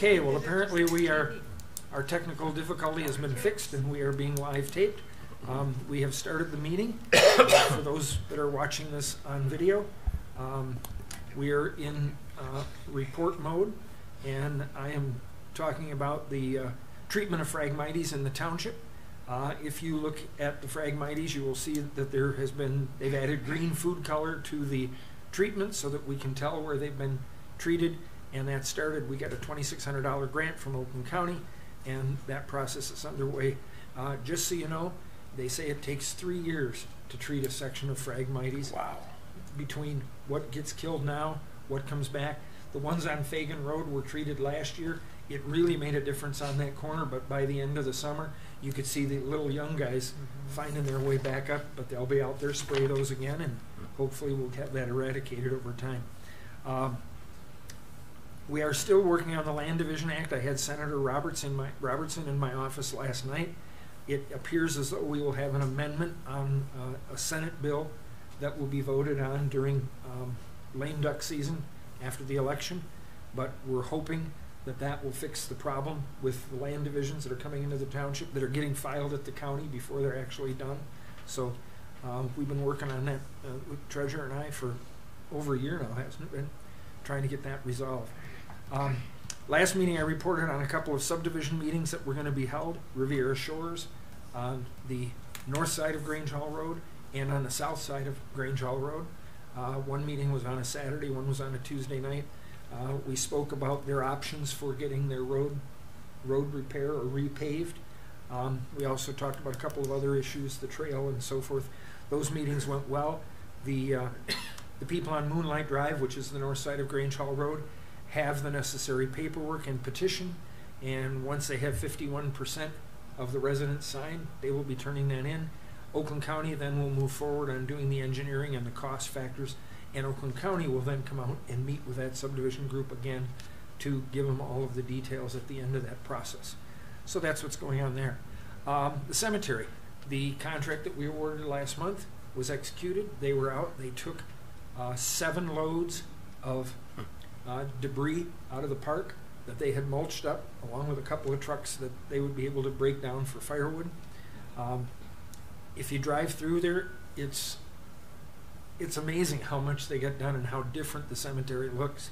Okay, well apparently our technical difficulty has been fixed and we are being live taped. We have started the meeting. For those that are watching this on video, we are in report mode, and I am talking about the treatment of Phragmites in the township. If you look at the Phragmites, you will see that they've added green food color to the treatment so that we can tell where they've been treated, and that started. We got a $2,600 grant from Oakland County, and that process is underway. Just so you know, they say it takes 3 years to treat a section of Phragmites. Wow. Between what gets killed now, what comes back. The ones on Fagan Road were treated last year. It really made a difference on that corner, but by the end of the summer, you could see the little young guys finding their way back up, but they'll be out there, spray those again, and hopefully we'll have that eradicated over time. We are still working on the Land Division Act. I had Senator Robertson in my office last night. It appears as though we will have an amendment on a Senate bill that will be voted on during lame duck season after the election, but we're hoping that that will fix the problem with the land divisions that are coming into the township that are getting filed at the county before they're actually done. So we've been working on that with Treasurer and I for over a year now, hasn't it been? Trying to get that resolved. Last meeting I reported on a couple of subdivision meetings that were going to be held, Riviera Shores on the north side of Grange Hall Road and on the south side of Grange Hall Road. One meeting was on a Saturday, one was on a Tuesday night. We spoke about their options for getting their road repair or repaved. We also talked about a couple of other issues, the trail and so forth. Those meetings went well. The people on Moonlight Drive, which is the north side of Grange Hall Road, have the necessary paperwork and petition, and once they have 51% of the residents signed, they will be turning that in. Oakland County then will move forward on doing the engineering and the cost factors, and Oakland County will then come out and meet with that subdivision group again to give them all of the details at the end of that process. So that's what's going on there. The cemetery, the contract that we awarded last month was executed. They were out. They took 7 loads of debris out of the park that they had mulched up, along with a couple of trucks that they would be able to break down for firewood. If you drive through there, it's amazing how much they get done and how different the cemetery looks.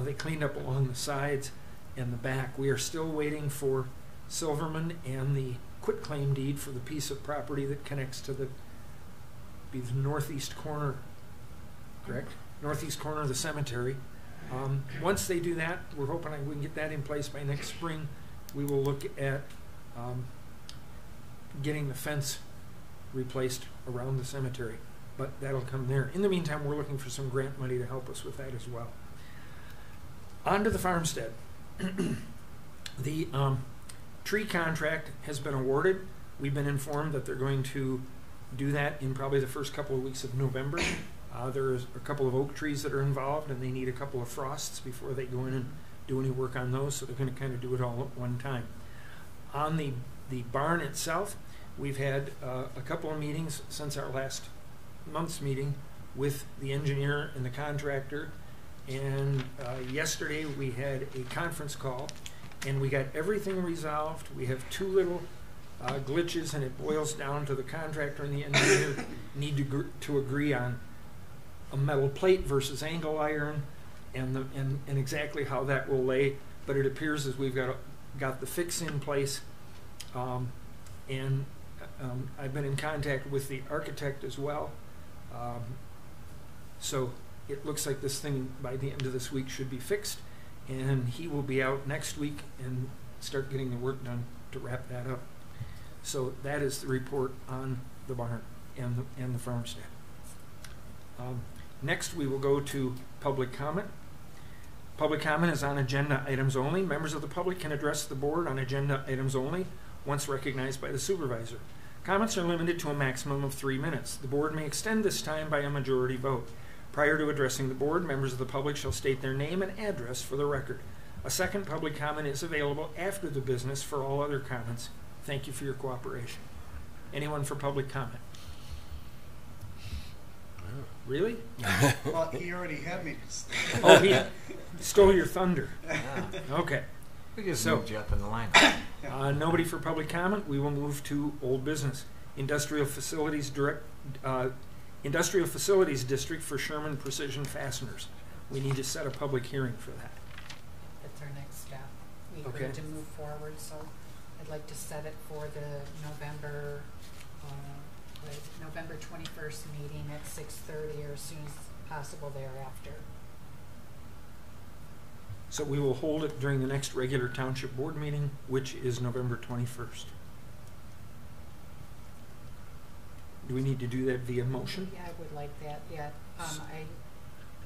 They cleaned up along the sides and the back. We are still waiting for Silverman and the quitclaim deed for the piece of property that connects to the northeast corner, correct? Northeast corner of the cemetery. Once they do that, we're hoping we can get that in place by next spring. We will look at getting the fence replaced around the cemetery, but that'll come there. In the meantime, we're looking for some grant money to help us with that as well. On to the farmstead. The tree contract has been awarded. We've been informed that they're going to do that in probably the first couple of weeks of November. There's a couple of oak trees that are involved, and they need a couple of frosts before they go in and do any work on those, so they're going to kind of do it all at one time. On the barn itself, we've had a couple of meetings since our last month's meeting with the engineer and the contractor, and yesterday we had a conference call, and we got everything resolved. We have 2 little glitches, and it boils down to the contractor and the engineer need to agree on a metal plate versus angle iron, and exactly how that will lay. But it appears as we've got the fix in place, and I've been in contact with the architect as well. So it looks like this thing by the end of this week should be fixed, and he will be out next week and start getting the work done to wrap that up. So that is the report on the barn and the farmstead. Next, we will go to public comment. Public comment is on agenda items only. Members of the public can address the board on agenda items only once recognized by the supervisor. Comments are limited to a maximum of 3 minutes. The board may extend this time by a majority vote. Prior to addressing the board, members of the public shall state their name and address for the record. A second public comment is available after the business for all other comments. Thank you for your cooperation. Anyone for public comment? Really? Well, he already had me. Oh, he stole your thunder. Okay. We just So- moved you up in the line. Nobody for public comment. We will move to old business. Industrial Facilities District for Sherman Precision Fasteners. We need to set a public hearing for that. That's our next step. We Okay. agreed to move forward, so I'd like to set it for the November 21st meeting at 6:30 or as soon as possible thereafter. So we will hold it during the next regular township board meeting, which is November 21st. Do we need to do that via motion? Yeah, I would like that, yeah. I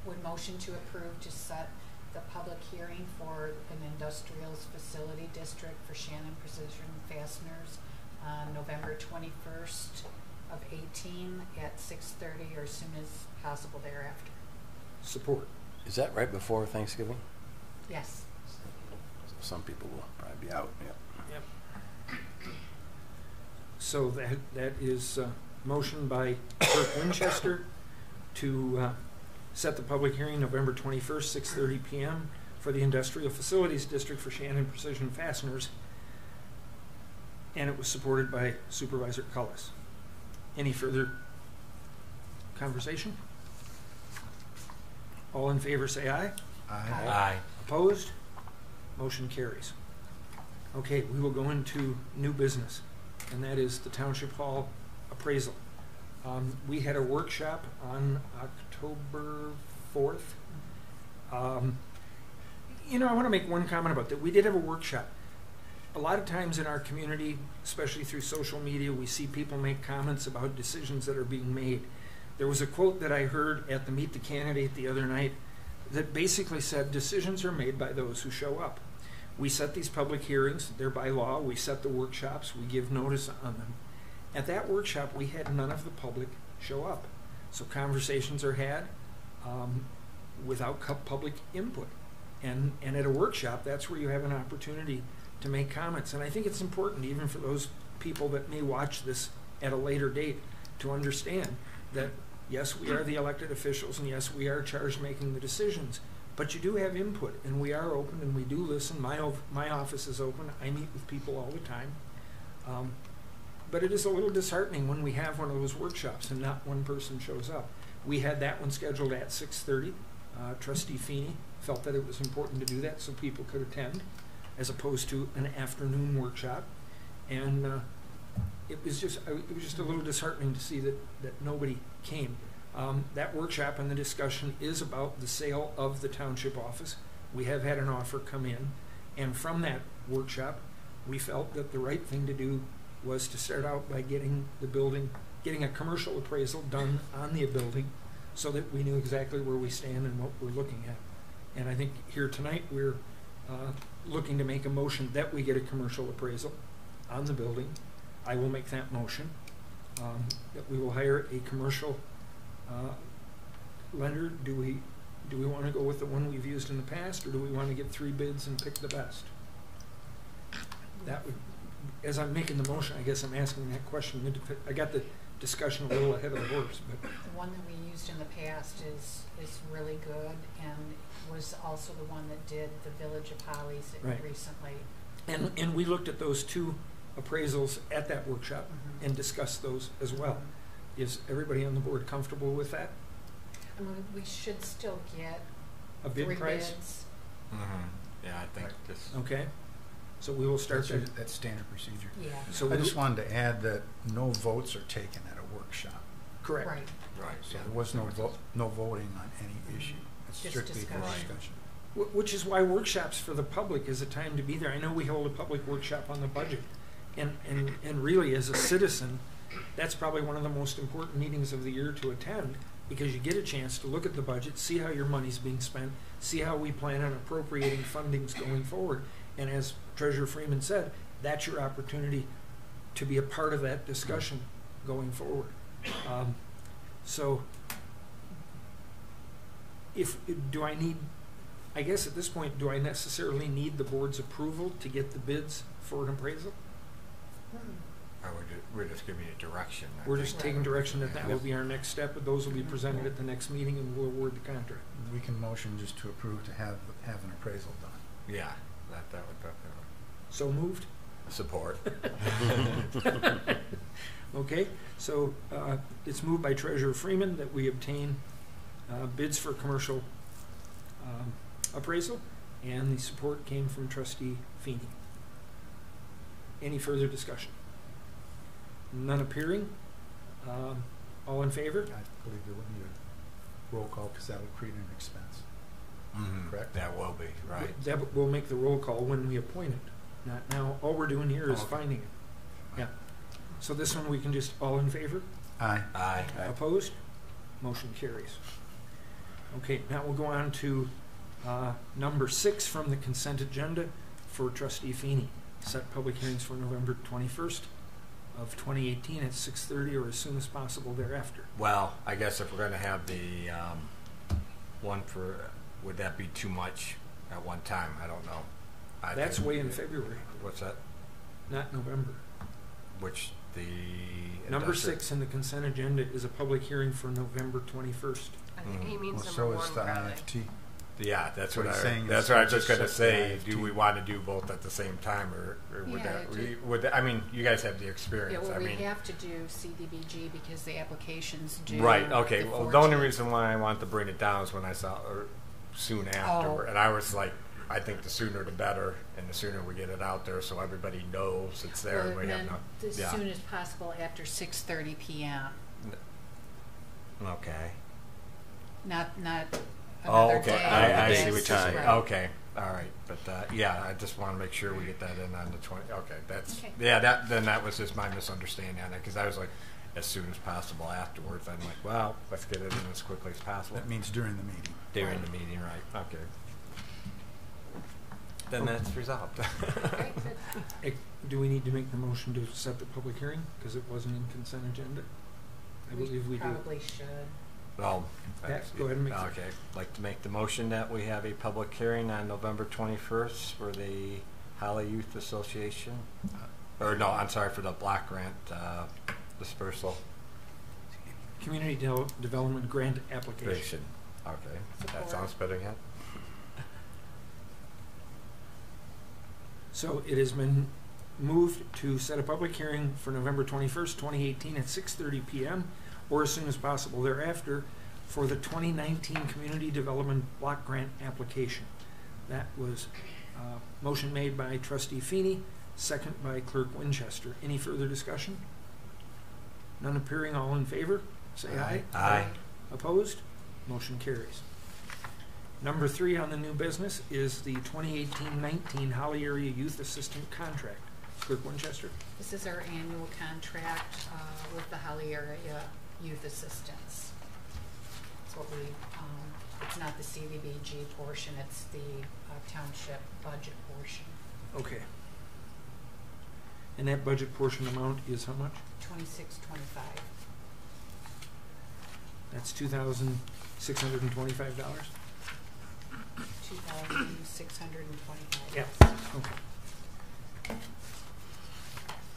would motion to approve to set the public hearing for an industrial facility district for Shannon Precision Fasteners on November 21st of 18 at 6:30 or as soon as possible thereafter. Support. Is that right before Thanksgiving? Yes. Some people will probably be out. Yep. Yep. So that is motion by Clerk Winchester to set the public hearing November 21st, 6:30 p.m. for the Industrial Facilities District for Shannon Precision Fasteners. And it was supported by Supervisor Cullis. Any further conversation? All in favor say aye. Aye. Aye. Opposed? Motion carries. Okay, we will go into new business, and that is the Township Hall appraisal. We had a workshop on October 4th. You know, I want to make one comment about that. We did have a workshop. A lot of times in our community, especially through social media, we see people make comments about decisions that are being made. There was a quote that I heard at the Meet the Candidate the other night that basically said, decisions are made by those who show up. We set these public hearings, they're by law, we set the workshops, we give notice on them. At that workshop, we had none of the public show up. So conversations are had without public input. And at a workshop, that's where you have an opportunity to make comments. And I think it's important, even for those people that may watch this at a later date, to understand that, yes, we are the elected officials, and yes, we are charged making the decisions, but you do have input, and we are open, and we do listen. My office is open. I meet with people all the time. But it is a little disheartening when we have one of those workshops and not one person shows up. We had that one scheduled at 6:30. Trustee Feeney felt that it was important to do that so people could attend, as opposed to an afternoon workshop. And it was just a little disheartening to see that nobody came. That workshop and the discussion is about the sale of the township office. We have had an offer come in, and from that workshop, we felt that the right thing to do was to start out by getting a commercial appraisal done on the building so that we knew exactly where we stand and what we're looking at. And I think here tonight we're looking to make a motion that we get a commercial appraisal on the building. I will make that motion, that we will hire a commercial lender. Do we want to go with the one we've used in the past, or do we want to get 3 bids and pick the best? That would, as I'm making the motion, I guess I'm asking that question. I got the discussion a little ahead of the horse, but The one that we used in the past is really good and was also the one that did the Village of Hollies Right. recently. and we looked at those 2 appraisals at that workshop Mhm. and discussed those as well. Is everybody on the board comfortable with that? I mean, we should still get A bid 3 price? bids. Mm-hmm. Yeah, I think this. Okay. So we will start that. That's standard procedure. Yeah. So I just wanted to add that no votes are taken at a workshop. correct. Right. Right. So yeah. there was no voting on any issue. It's Just strictly for discussion. discussion. Which is why workshops for the public is a time to be there. I know we hold a public workshop on the budget, and really as a citizen, that's probably one of the most important meetings of the year to attend, because you get a chance to look at the budget, see how your money's being spent, see how we plan on appropriating fundings going forward. And as Treasurer Freeman said, that's your opportunity to be a part of that discussion going forward. So I guess at this point, do I necessarily need the board's approval to get the bids for an appraisal? Mm-mm. Or we're just giving you direction. I We're think. just taking direction that will be our next step, but those will be presented at the next meeting, and we'll award the contract. We can motion just to approve to have an appraisal done. Yeah, that would definitely So moved? support. Okay, so it's moved by Treasurer Freeman that we obtain bids for commercial appraisal, and the support came from Trustee Feeney. Any further discussion? None appearing. All in favor? I believe there would need a roll call because that would create an expense. Mhm. Correct. That will be, right. That will make the roll call when we appoint it. Not now. All we're doing here is Okay. finding it. Yeah. So this one we can just all in favor? Aye. Aye. Aye. Opposed? Motion carries. Okay, now we'll go on to number 6 from the consent agenda for Trustee Feeney. Set public hearings for November 21st of 2018 at 6:30 or as soon as possible thereafter. Well, I guess if we're going to have the one for, would that be too much at one time? I don't know. That's way in February, What's that? not November. Which the Number industrial- 6 in the consent agenda is a public hearing for November 21st. I think he means Well, number so is one, the probably. IFT. Yeah, that's What what he's I. saying That's is what I was just just going to set say. the Do we IFT. want to do both at the same time, or would Yeah, that? it Would that, I mean, you guys have the Yeah, experience. well, I we mean, have to do CDBG because the applications due. right? Okay. the Well, the only 14th. reason why I wanted to bring it down is when I saw or soon after, Oh. and I was like, I think the sooner the better, and the sooner we get it out there, so everybody knows it's there. Well, and we have meant no. as Yeah. soon as possible after 6:30 p.m. Okay. Not Oh, another okay. day. I Day see and what you're saying. Right. Okay. All right. But yeah, I just want to make sure we get that in on the 20. Okay. That's Okay. yeah. That was just my misunderstanding on it because I was like, as soon as possible afterwards. I'm like, well, let's get it in as quickly as possible That means during the meeting. during the meeting, right? Okay. Then that's resolved. Okay, good. Do we need to make the motion to set the public hearing because it wasn't in consent agenda? I believe we do. Probably should. Well, Pat, go ahead and make the- okay. I'd like to make the motion that we have a public hearing on November 21st for the Holly Youth Association. Or no, I'm sorry, for the block grant dispersal. Community Development Grant Application. Okay, that Support. sounds better yet. So it has been moved to set a public hearing for November 21st, 2018 at 6:30 p.m. or as soon as possible thereafter for the 2019 Community Development Block Grant Application. That was motion made by Trustee Feeney, second by Clerk Winchester. Any further discussion? None appearing, all in favor? Say aye. Aye. Opposed? Motion carries. Number 3 on the new business is the 2018-19 Holly Area Youth Assistant Contract. Clerk Winchester. This is our annual contract with the Holly Area Youth Assistants. It's what we, it's not the CDBG portion, it's the township budget portion. Okay. And that budget portion amount is how much? $26.25. That's $2,625? $2,625. Yeah. Okay.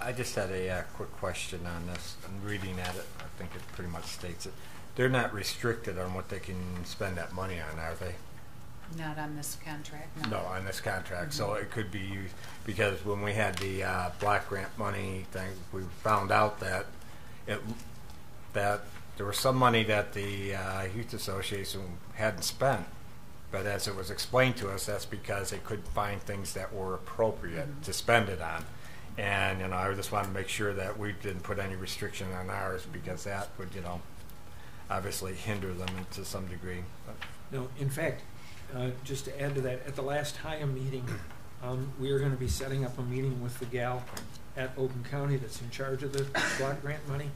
I just had a quick question on this. I'm reading at it. I think it pretty much states it. They're not restricted on what they can spend that money on, are they? Not on this contract, no. No, on this contract. So it could be used, because when we had the block grant money thing, we found out that that there was some money that the Youth Association hadn't spent. But as it was explained to us, that's because they couldn't find things that were appropriate to spend it on. And, I just wanted to make sure that we didn't put any restriction on ours because that would, obviously hinder them to some degree. But No, in fact, just to add to that, at the last HIA meeting, we are going to be setting up a meeting with the gal at Oakland County that's in charge of the block grant money,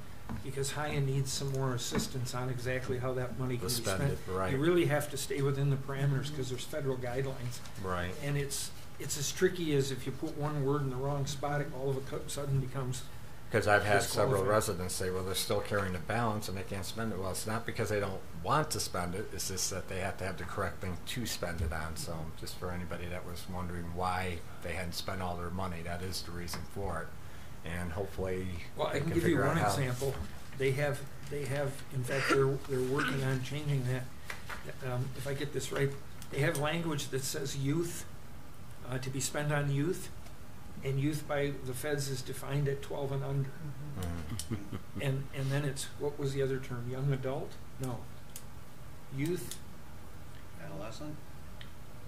because HIA needs some more assistance on exactly how that money can be spend spent. it, right. You really have to stay within the parameters because there's federal guidelines. Right. And it's as tricky as if you put one word in the wrong spot, it all of a sudden becomes. Because I've had several Disqualified. residents say, well, they're still carrying the balance and they can't spend it. Well, it's not because they don't want to spend it. It's just that they have to have the correct thing to spend it on. So just for anybody that was wondering why they hadn't spent all their money, that is the reason for it. And hopefully Well, I they can give you figure out one how- example. They have, in fact, they're working on changing that. If I get this right, they have language that says youth to be spent on youth, and youth by the feds is defined at 12 and under. And then it's, what was the other term? Young adult? No. Youth? Adolescent?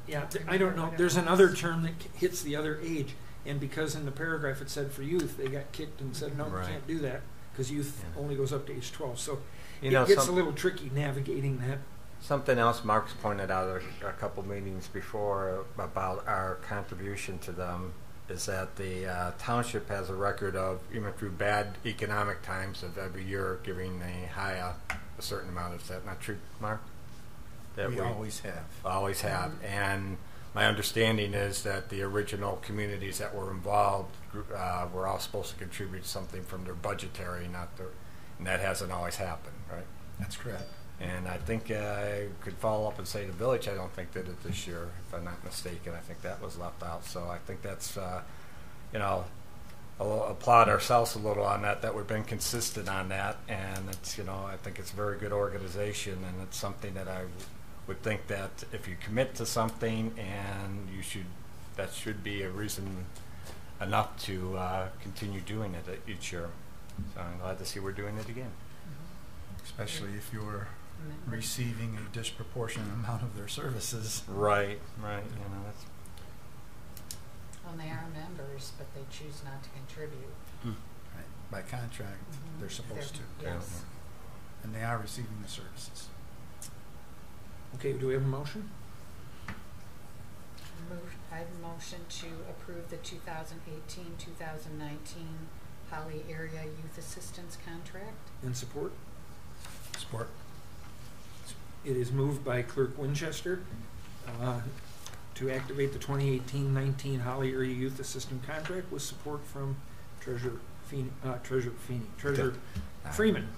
Yeah, I don't know. There's another term that hits the other age. And because in the paragraph it said for youth, they got kicked and said, no, Right. you can't do that, because youth Yeah. only goes up to age 12. So You it know, gets a little tricky navigating that. something else Mark's pointed out a couple meetings before about our contribution to them is that the township has a record of, even through bad economic times, of every year giving the HIA a certain amount. Is that not true, Mark? That We always have. always have. And my understanding is that the original communities that were involved were all supposed to contribute something from their budgetary, and that hasn't always happened, right? That's correct. And I think I could follow up and say the village, I don't think did it this year, if I'm not mistaken. I think that was left out. So I think that's, I'll applaud ourselves a little on that we've been consistent on that. And it's, I think it's a very good organization, and it's something that I would think that if you commit to something, and that should be a reason enough to continue doing it each year. So I'm glad to see we're doing it again. Especially if you're receiving a disproportionate amount of their services. Right. That's Well, they are members, but they choose not to contribute. Right. By contract, they're supposed to. Yes. And they are receiving the services. Okay, do we have a motion? I motion to approve the 2018-2019 Holly Area Youth Assistance Contract. In support? Support. It is moved by Clerk Winchester to activate the 2018-19 Holly Area Youth Assistant Contract with support from Treasurer Freeman.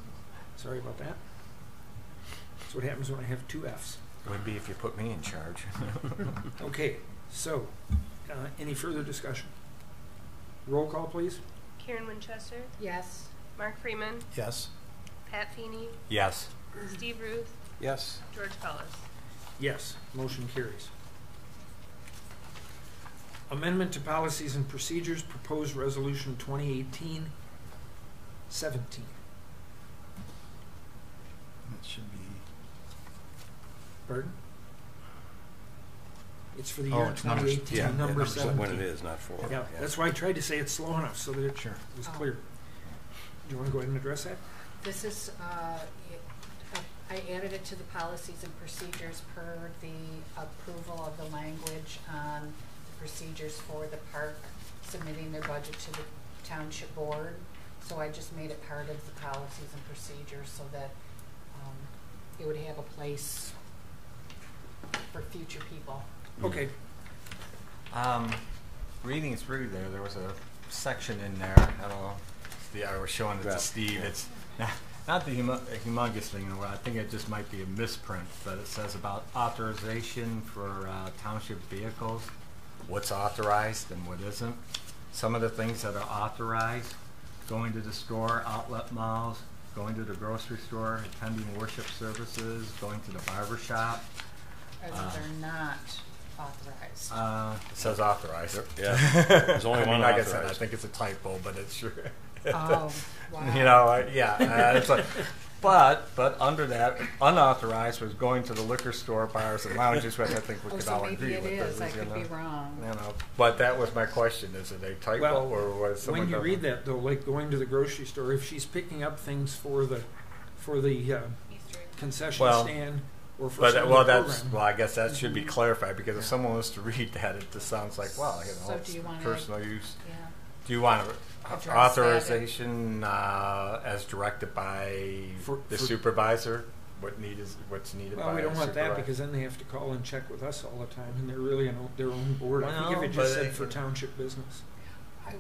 Sorry about that. That's what happens when I have two Fs. It would be if you put me in charge. Okay, so any further discussion? Roll call, please. Karen Winchester, Yes. Mark Freeman, Yes. Pat Feeney, Yes. Steve Ruth, Yes. George Pellis. Yes, motion carries. Amendment to Policies and Procedures, Proposed Resolution 2018-17. That should be. Pardon? It's for the Oh, year it's numbers. 2018, Yeah, number numbers 17. when it is, not for. Yeah, that's why I tried to say it slow enough so that it Sure. was Oh. clear. Do you want to go ahead and address that? This is, I added it to the policies and procedures per the approval of the language on the procedures for the park submitting their budget to the township board. So I just made it part of the policies and procedures so that it would have a place for future people. Okay. Reading through there was a section in there. I don't know. I was showing it to Yeah. Steve. It's not the humongous thing. I think it just might be a misprint, but it says about authorization for township vehicles. What's authorized and what isn't. Some of the things that are authorized: going to the store, outlet malls, going to the grocery store, attending worship services, going to the barber shop. They're not authorized. It says authorized. Yeah. There's only I mean, one like I authorized. said, I think it's a typo, but it's sure. Oh, wow. It's like, but under that, unauthorized was going to the liquor store, bars, and lounges, which I think we Oh, could so all maybe agree it with. is. I those, could be wrong. But that was my question: is it a typo, Well, or was someone? When you read that, though, like going to the grocery store, if she's picking up things for the Easter egg. concession Well, stand or for But some well, other that's program. well. I guess that should be Mhm. clarified, because if someone was to read that, it just sounds like, well, So it's do you wanna, personal use. Yeah. Do you want Address authorization as directed by For- the for- supervisor? What's needed Well, by we don't a want that supervisor? because then they have to call and check with us all the time, and they're really their own board. I think if Well, it just but said it- for township business.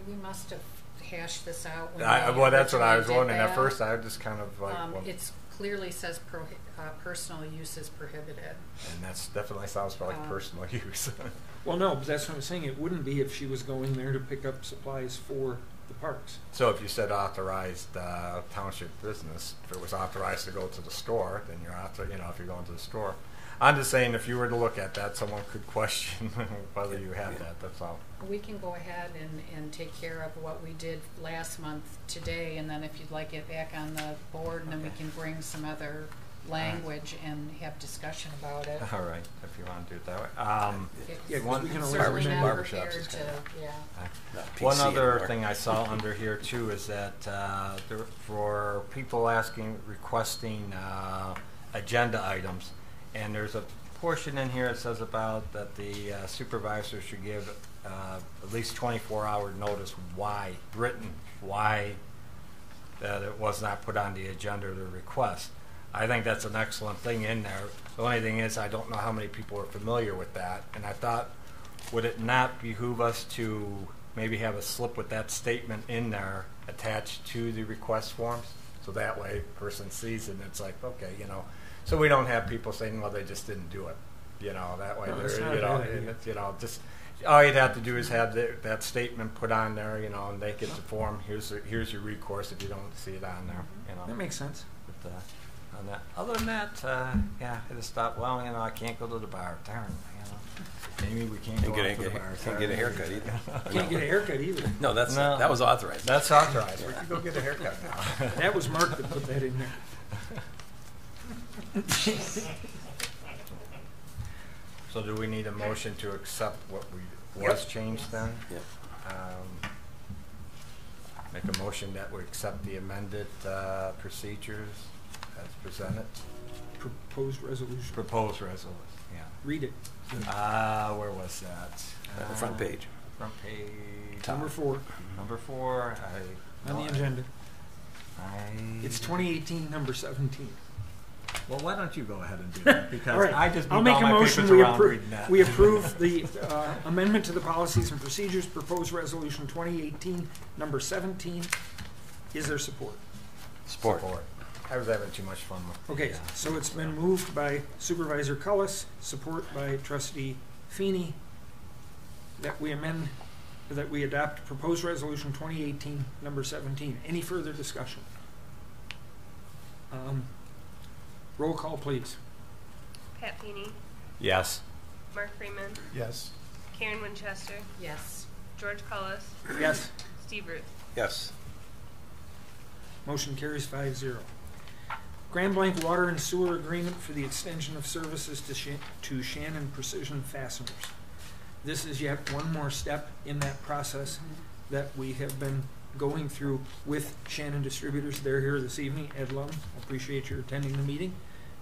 We must have hashed this out when Well, that's what I was originally wondering did at that. first. I just kind of like, well, It's clearly says personal use is prohibited. and that's definitely sounds like um, personal use. Well, no, but that's what I'm saying. It wouldn't be if she was going there to pick up supplies for the parks. So if you said authorized township business, if it was authorized to go to the store, then you're if you're going to the store. I'm just saying, if you were to look at that, someone could question whether you had that, that's all. We can go ahead and take care of what we did last month today, and then if you'd like it back on the board, and then we can bring some other language and have discussion about it. All right, if you want to do it that way. Yeah, 'cause one, we can I'm always certainly amend not barbershops prepared is to, kinda- yeah. Not one PC other anymore. thing I saw under here too is that for people requesting agenda items, and there's a portion in here that says about that the supervisor should give at least 24-hour notice why that it was not put on the agenda or the request. I think that's an excellent thing in there. The only thing is, I don't know how many people are familiar with that, and I thought, would it not behoove us to maybe have a slip with that statement in there attached to the request forms? So that way, person sees it, and it's like, okay, so we don't have people saying, well, they just didn't do it. That way, No, that's they're, not a bad idea. and it's, just all you'd have to do is have that statement put on there, and they get the form. Here's your recourse if you don't see it on there. That makes sense. But, on that. Other than that, I just thought, well, I can't go to the bar. Darn, maybe we can't go to the bar. Can't get a haircut either. Can't get a haircut either. No, that was authorized. That's authorized. We can go get a haircut now. That was Mark that put that in there. So do we need a motion to accept what was changed then? Yep. Make a motion that we accept the amended procedures as presented. Proposed resolution. Proposed resolution, yeah. Read it. Where was that? The front page. Front page. Number 4 Number 4. on the agenda. It's 2018, number 17. Well, why don't you go ahead and do that? Because All right. I just I'll moved make all a my motion. papers around reading that. We approve the amendment to the policies and procedures, proposed resolution 2018, number 17. Is there support? Support. I was having too much fun with Okay, yeah. so it's been moved by Supervisor Cullis, support by Trustee Feeney, that we adopt proposed resolution 2018, number 17. Any further discussion? Roll call, please. Pat Feeney, Yes. Mark Freeman, Yes. Karen Winchester, Yes. George Cullis, Yes. Steve Ruth. Yes. Motion carries 5-0. Grand Blanc Water and Sewer Agreement for the extension of services to Shannon Precision Fasteners. This is yet one more step in that process that we have been going through with Shannon Distributors. They're here this evening. Ed Lum, appreciate your attending the meeting.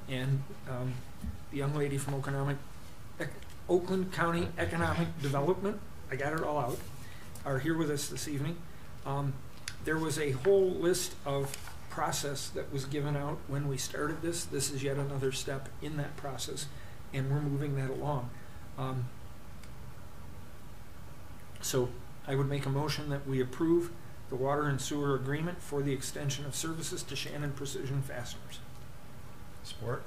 And the young lady from Oakland County Economic Development, I got it all out, are here with us this evening. There was a whole list of process that was given out when we started this. This is yet another step in that process, and we're moving that along. So I would make a motion that we approve the water and sewer agreement for the extension of services to Shannon Precision Fasteners. Support.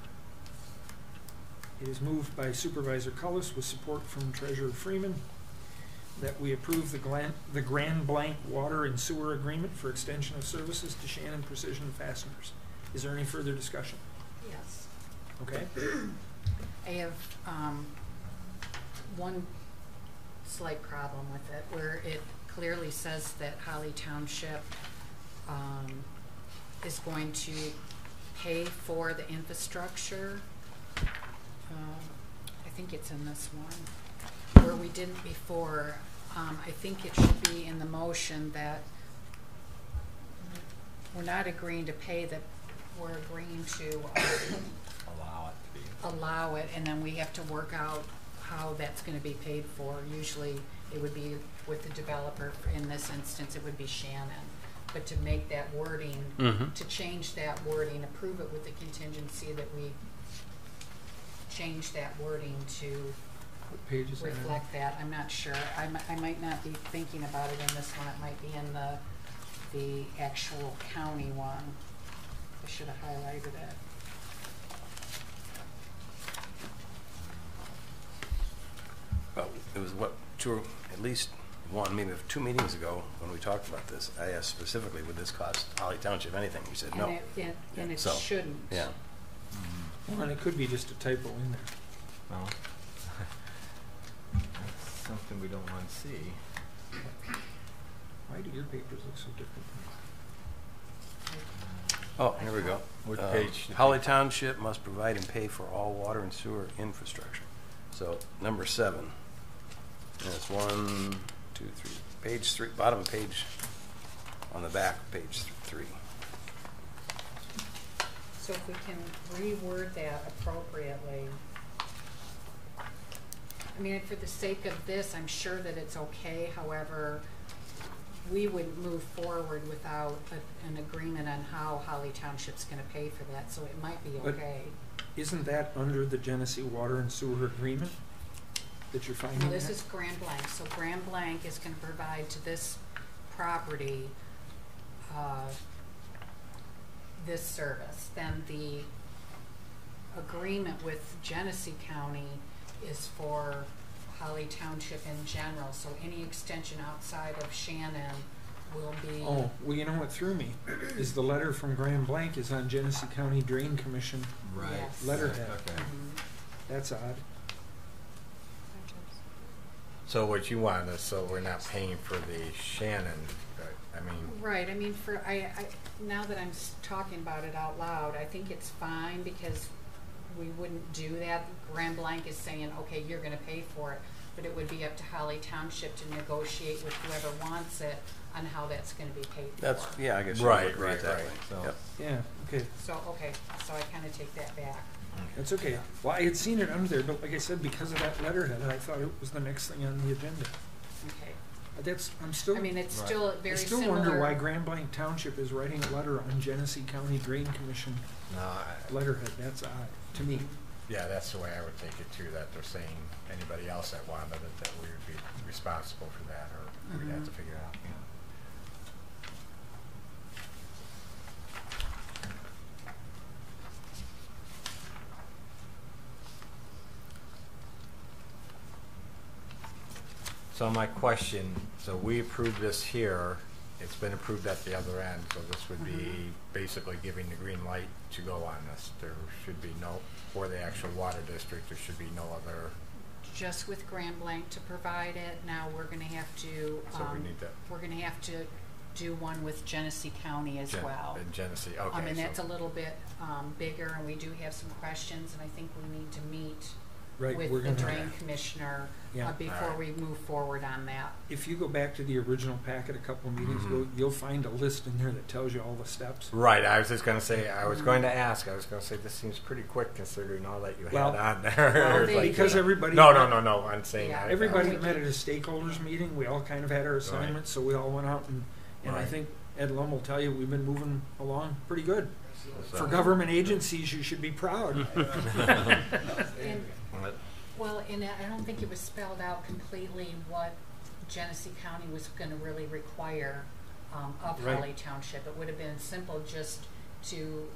It is moved by Supervisor Cullis with support from Treasurer Freeman that we approve the Grand Blanc Water and Sewer Agreement for extension of services to Shannon Precision Fasteners. Is there any further discussion? Yes. Okay. I have one slight problem with it, where it clearly says that Holly Township is going to pay for the infrastructure. I think it's in this one, where we didn't before. I think it should be in the motion that we're not agreeing to pay, that we're agreeing to allow it, and then we have to work out how that's going to be paid for. Usually it would be with the developer. In this instance, it would be Shannon. But to make that wording, to change that wording, approve it with the contingency that we change that wording to What page is that on? reflect that. I'm not sure. I might not be thinking about it in this one. It might be in the actual county one. I should have highlighted it. Well, it was at least one, maybe 2 meetings ago when we talked about this. I asked specifically, would this cost Holly Township anything? You said no. And it So, shouldn't. Yeah. Mm-hmm. Well, and it could be just a typo in there. Well, that's something we don't want to see. Why do your papers look so different? Oh, here we go. What page? Holly Township must provide and pay for all water and sewer infrastructure. So, number 7. And it's 1, 2, 3. Page 3, bottom of page, on the back, page 3. So if we can reword that appropriately. I mean, for the sake of this, I'm sure that it's okay. However, we would move forward without an agreement on how Holly Township's going to pay for that, so it might be But- okay. Isn't that under the Genesee Water and Sewer Agreement that you're finding Well, this that? is Grand Blanc, so Grand Blanc is going to provide to this property this service. Then the agreement with Genesee County is for Holly Township in general, so any extension outside of Shannon will be. Oh, well, you know what threw me is the letter from Grand Blanc is on Genesee County Drain Commission Right. Yes. letterhead. Okay. Mhm. That's odd. So what you want is, so we're not paying for the Shannon, I mean, Right, I mean, now that I'm talking about it out loud, I think it's fine because we wouldn't do that. Grand Blanc is saying, okay, you're gonna pay for it, but it would be up to Holly Township to negotiate with whoever wants it on how that's gonna be paid for. That's, yeah, I guess you Right, would read right, it that right. way. So- Yep. Yeah, okay, So I kinda take that back. that's okay. Well, I had seen it under there, but like I said, because of that letterhead, I thought it was the next thing on the agenda. Okay. I'm still. I mean, it's Right. still I very still similar. wonder why Grand Blanc Township is writing a letter on Genesee County Drain Commission no, letterhead. That's odd to me. yeah, that's the way I would take it too, that they're saying anybody else that wanted it, that we would be responsible for that, or we'd have to figure it out, you know. So my question, so we approved this here, it's been approved at the other end, so this would be basically giving the green light to go on this. There should be no, for the actual water district, there should be no other, Just with Grand Blanc to provide it. Now we're gonna have to. so we need to. We're gonna have to do one with Genesee County as well. In Genesee, okay. And so- that's a little bit bigger, and we do have some questions, and I think we need to meet Right, we're with the gonna. drain commissioner Yeah. before Alright. we move forward on that. If you go back to the original packet a couple of meetings ago, you'll find a list in there that tells you all the steps. Right, I was just gonna say, I was going to ask, I was gonna say, this seems pretty quick considering all that you Well- had on there. Well, It's like, because you know- everybody- No, I'm saying. Yeah, Everybody we met can- at a stakeholders meeting. We all kind of had our assignments, so we all went out and I Right. think Ed Lum will tell you we've been moving along pretty good. So- For government agencies, you should be proud. And, well, and I don't think it was spelled out completely what Genesee County was gonna really require of Right. Holly Township. It would have been simple just to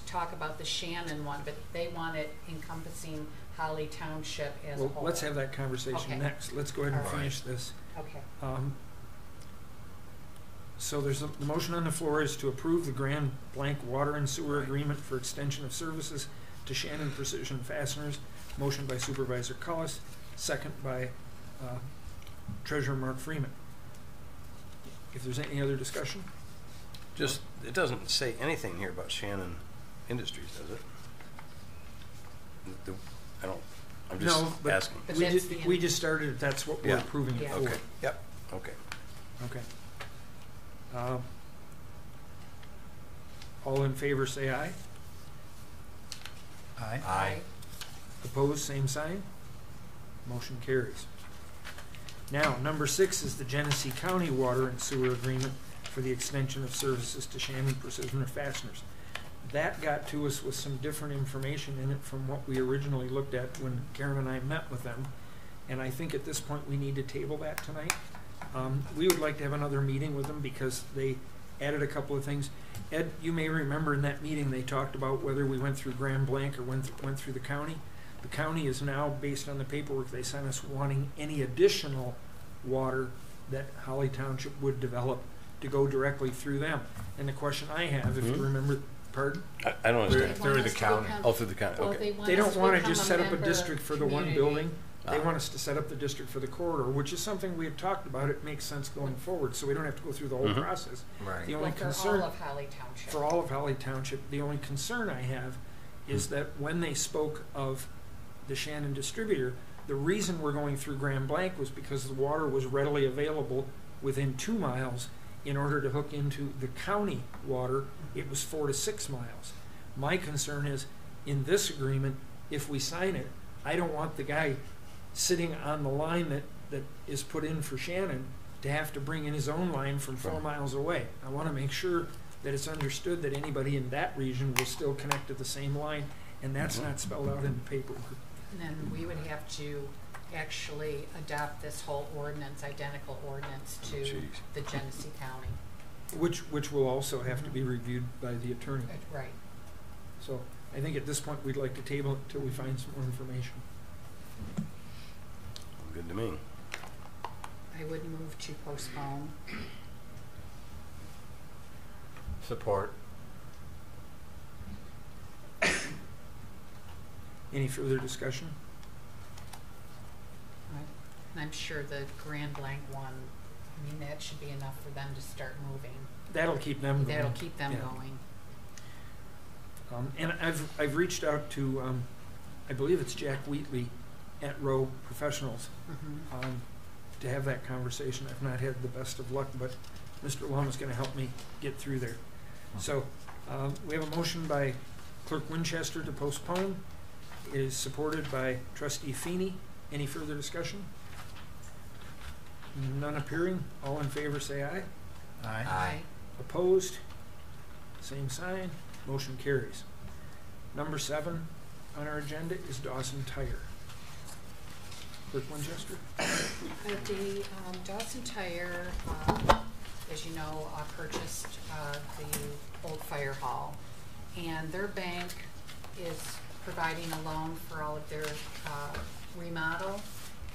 talk about the Shannon one, but they want it encompassing Holly Township as a Well, whole. let's have that conversation Okay. next. Let's go ahead and All right. finish this. Okay. So the motion on the floor is to approve the Grand Blanc Water and Sewer Agreement for extension of services to Shannon Precision Fasteners. Motion by Supervisor Cullis, second by Treasurer Mark Freeman. If there's any other discussion? Just, it doesn't say anything here about Shannon Industries, does it? I'm No, just but asking. But we that's just, the we end. just started, that's what we're Yeah. approving it Yeah. for. Okay, yep, okay. Okay. All in favor, say aye. Aye. Aye. Opposed, same sign. Motion carries. Now, number 6 is the Genesee County Water and Sewer Agreement for the extension of services to Shannon Precision Fasteners. That got to us with some different information in it from what we originally looked at when Karen and I met with them. And I think at this point we need to table that tonight. We would like to have another meeting with them because they added a couple of things. Ed, you may remember in that meeting they talked about whether we went through Grand Blanc or went through the county. The county is now, based on the paperwork they sent us, wanting any additional water that Holly Township would develop to go directly through them. And the question I have, if you remember, Pardon? I don't Through- understand. through the county. Oh, through the county, Well, okay. They don't want to become just set up a member district for the one community. building. They Ah. want us to set up the district for the corridor, which is something we had talked about. It makes sense going forward, so we don't have to go through the whole Mhm. process. Right. The only Like for concern all of Holly Township. for all of Holly Township, the only concern I have is Hmm. that when they spoke of the Shannon distributor, the reason we're going through Grand Blanc was because the water was readily available within 2 miles. In order to hook into the county water, it was 4 to 6 miles. My concern is, in this agreement, if we sign it, I don't want the guy sitting on the line that is put in for Shannon to have to bring in his own line from 4 Right. miles away. I want to make sure that it's understood that anybody in that region will still connect to the same line, and that's Mhm. not spelled out in the paperwork. And then we would have to actually adopt this whole ordinance, identical ordinance to Jeez. the Genesee County. Which will also have to be reviewed by the attorney. Right. So I think at this point, we'd like to table it until we find some more information. Good to me. I would move to postpone. Support. Any further discussion? And I'm sure the Grand Blanc one, I mean, that should be enough for them to start moving. That'll keep them going. That'll keep them Yeah. going. And I've reached out to, I believe it's Jack Wheatley at Rowe Professionals, Mhm. to have that conversation. I've not had the best of luck, but Mr. Lum is going to help me get through there. So we have a motion by Clerk Winchester to postpone. It is supported by Trustee Feeney. Any further discussion? None appearing. All in favor say aye. Aye. Aye. Opposed? Same sign. Motion carries. Number 7 on our agenda is Dawson Tire. Clerk Winchester? The Dawson Tire, as you know, purchased the old fire hall, and their bank is providing a loan for all of their remodel,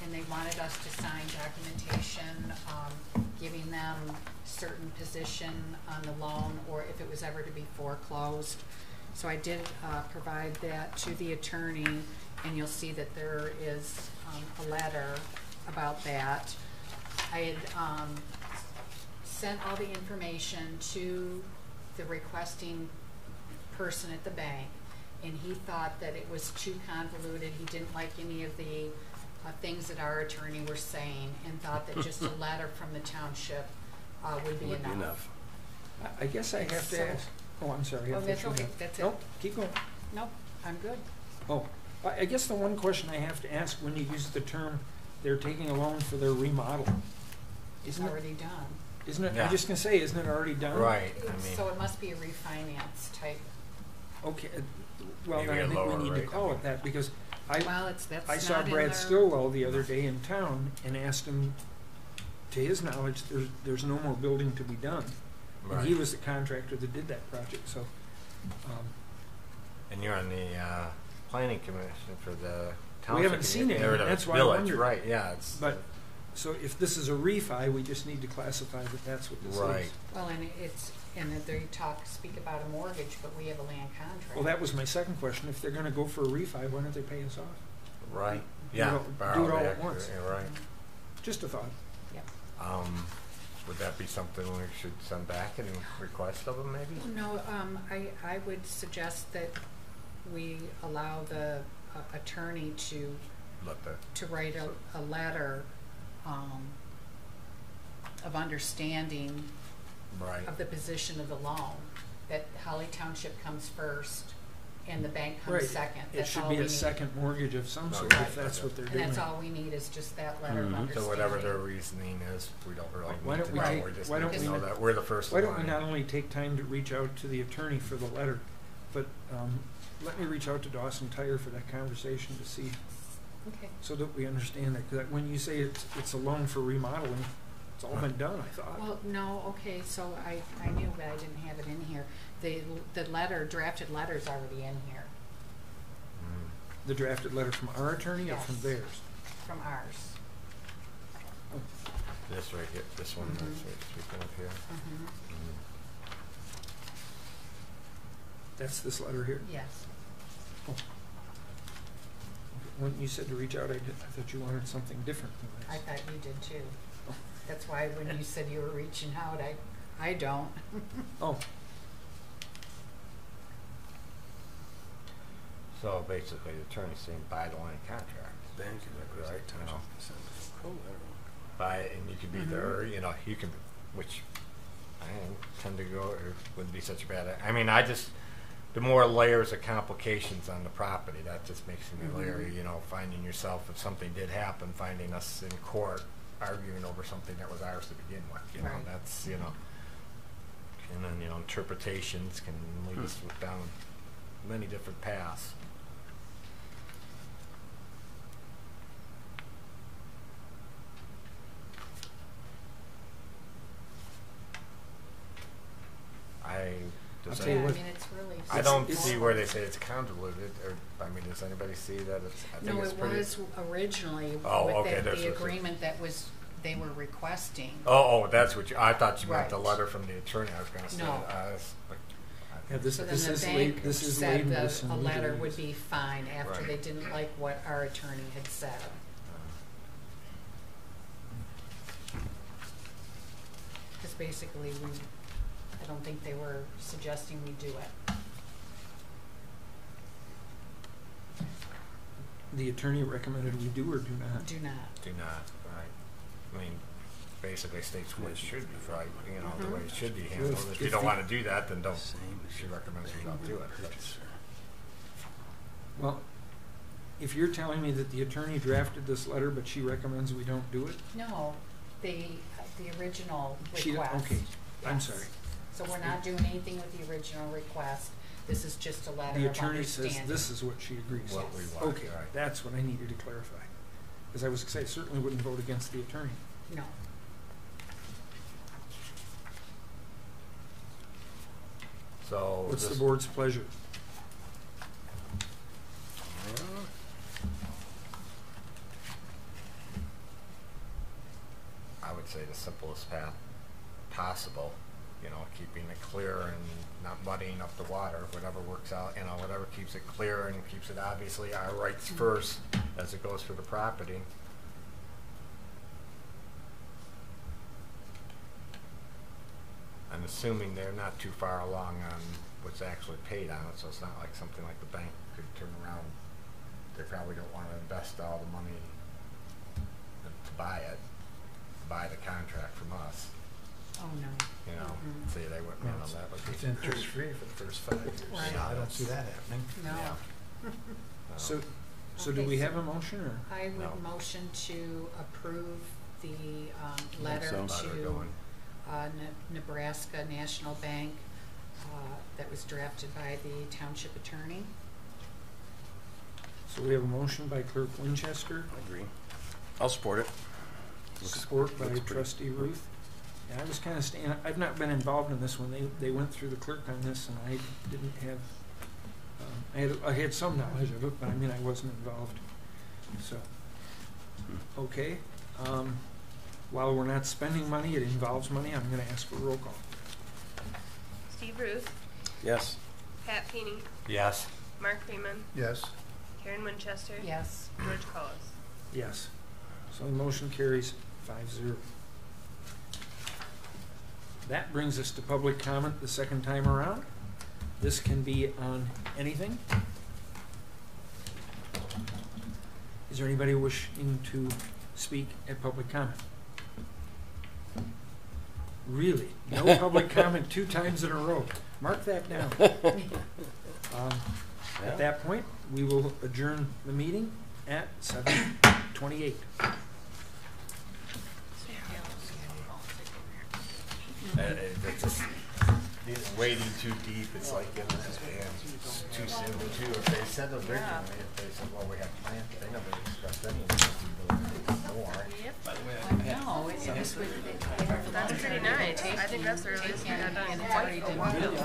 and they wanted us to sign documentation giving them certain position on the loan, or if it was ever to be foreclosed. So I did provide that to the attorney, and you'll see that there is a letter about that. I had sent all the information to the requesting person at the bank, and he thought that it was too convoluted. He didn't like any of the things that our attorney were saying, and thought that just a letter from the township would be Would be enough. enough. I guess I have to So- ask. Oh, I'm sorry. I Oh, thought that's you okay. had- That's it. Nope, keep going. Nope, I'm good. Oh, I guess the one question I have to ask when you use the term, they're taking a loan for their remodel. It's Isn't it, already done. isn't it, Yeah. I'm just gonna say, isn't it already done? Right. I mean, So it must be a refinance type. Okay, well, Maybe then I a think we lower need to rate. call it that, because Well, that's I saw not in Brad their- Stillwell the other day in town and asked him, to his knowledge, there's no more building to be done. And he right. was the contractor that did that project, so, And you're on the planning commission for the township. We haven't seen it, or the that's why I village, wondered. right? Yeah, it's but, so if this is a refi, we just need to classify that that's what this is. right. Well, and that they speak about a mortgage, but we have a land contract. Well, that was my second question. If they're gonna go for a refi, why don't they pay us off? Right. Do Yeah. it all- borrow do it the all at extra, once. yeah, right. Just a thought. Yep. Would that be something we should send back and request of them, maybe? No, I would suggest that we allow the attorney to Let the write a letter of understanding right. of the position of the loan, that Holly Township comes first and the bank comes Right. second. It That's should all be we a need. second mortgage of some Oh, sort, right. if that's what they're And doing. that's all we need is just that letter of Mhm. understanding. So whatever their reasoning is, we don't really Why need don't to we know. take- We just why need don't to we- know that we're the first Why in don't we line. not only take time to reach out to the attorney for the letter, but let me reach out to Dawson Tire for that conversation to see, Okay. so that we understand that. Because when you say it's a loan for remodeling, it's all been done, I thought. Well, no, okay, so I knew, but I didn't have it in here. The letter, drafted letter's already in here Mm. The drafted letter from our attorney or from Yes. theirs? from ours. This right here, this one, Mhm. that's right, speaking of here. Mhm. Mm. That's this letter here. Yes. When you said to reach out, I thought you wanted something different than this. I thought you did too. That's why when you said you were reaching out, I don't. Oh, So basically, the attorney's saying buy the line contract. Bank is Right, right, you know. Collateral. Buy it, and you could be there, you know, you can, which I tend to go, it wouldn't be such a bad, I mean, the more layers of complications on the property, that just makes me leery, you know, finding yourself, if something did happen, finding us in court arguing over something that was ours to begin with, you know, Right. that's, you know, and then, you know, interpretations can lead us down many different paths. I'll Does tell you Yeah, I what, mean, it's really. I don't it's- see where they say it's convoluted, or, I mean, does anybody see that? It's, I think No, it's it pretty. was originally Oh, with okay, the there's a- agreement that they were requesting. Oh, that's what you, I thought you meant the Right. letter from the attorney, I was gonna say. No. yeah, this So then is the late. bank This is said laden with some a letter legalese. would be fine after Right. they didn't like what our attorney had said. Because basically, I don't think they were suggesting we do it. The attorney recommended we do or do not? Do not. Do not, right. I mean, basically states what it should be, right, you know, the way it should be handled. If you if don't the- wanna do that, then don't, Same as she your recommends you don't do it. purchaser. Well, if you're telling me that the attorney drafted this letter, but she recommends we don't do it? No, the original She don't- request. okay, I'm Yes. sorry. So we're not doing anything with the original request. This is just a letter The of attorney says understanding. this is what she agrees What we with. want, Okay, right. that's what I needed to clarify. Because I was gonna say, I certainly wouldn't vote against the attorney. No. So. What's the this- board's pleasure? Well, I would say the simplest path possible, you know, keeping it clear and not muddying up the water, whatever works out, you know, whatever keeps it clear and keeps it obviously our rights first as it goes through the property. I'm assuming they're not too far along on what's actually paid on it, so it's not like something like the bank could turn around. They probably don't want to invest all the money to buy it, buy the contract from us, Oh, no. you know. Mhm. See, they wouldn't handle that. Would It's be- interest free for the first 5 years. Right. So I don't see that happening. No. Yeah. So, so do Okay, we so- have a motion or? I No. would motion to approve the letter so. Letter to going. Nebraska National Bank that was drafted by the township attorney. So we have a motion by Clerk Winchester, agree. I'll support it. support by looks pretty- Trustee Ruth. Yeah, I was kind of staying, I've not been involved in this one. They went through the clerk on this and I didn't have, I had some knowledge of it, but I mean, I wasn't involved. So, okay. While we're not spending money, it involves money, I'm gonna ask for a roll call. Steve Ruth, Yes. Pat Feeney, Yes. Mark Freeman, Yes. Karen Winchester, Yes. George Cullis. Yes. So the motion carries 5-0. That brings us to public comment the second time around. This can be on anything. Is there anybody wishing to speak at public comment? Really? No public comment 2 times in a row. Mark that down. At that point, we will adjourn the meeting at 7:28. It's just wading too deep. It's like getting this damn too soon too. If they said originally, if they said, well, we have planned, they never expressed any interest in doing more. No, it was with the That's pretty nice. I think that's the earliest we got done. And it's already been billed,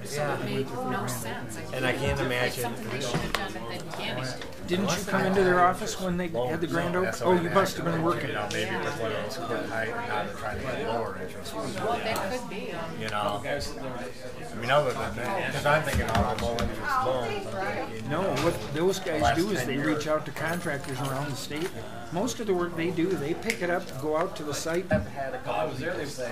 so it made no sense. And I can't It's imagine. something they should have done at the beginning. Didn't you come into their office when they had the grand opening? Oh, you must have been working. You know, maybe it was one of those who got high and now they're trying to get lower interest. Well, that could be. You know, I mean, other than that, because I'm thinking all the low interest loans. No, what those guys do is they reach out to contractors around the state. Most of the work they do, they pick it up, go out to the site, I've had a couple of people say,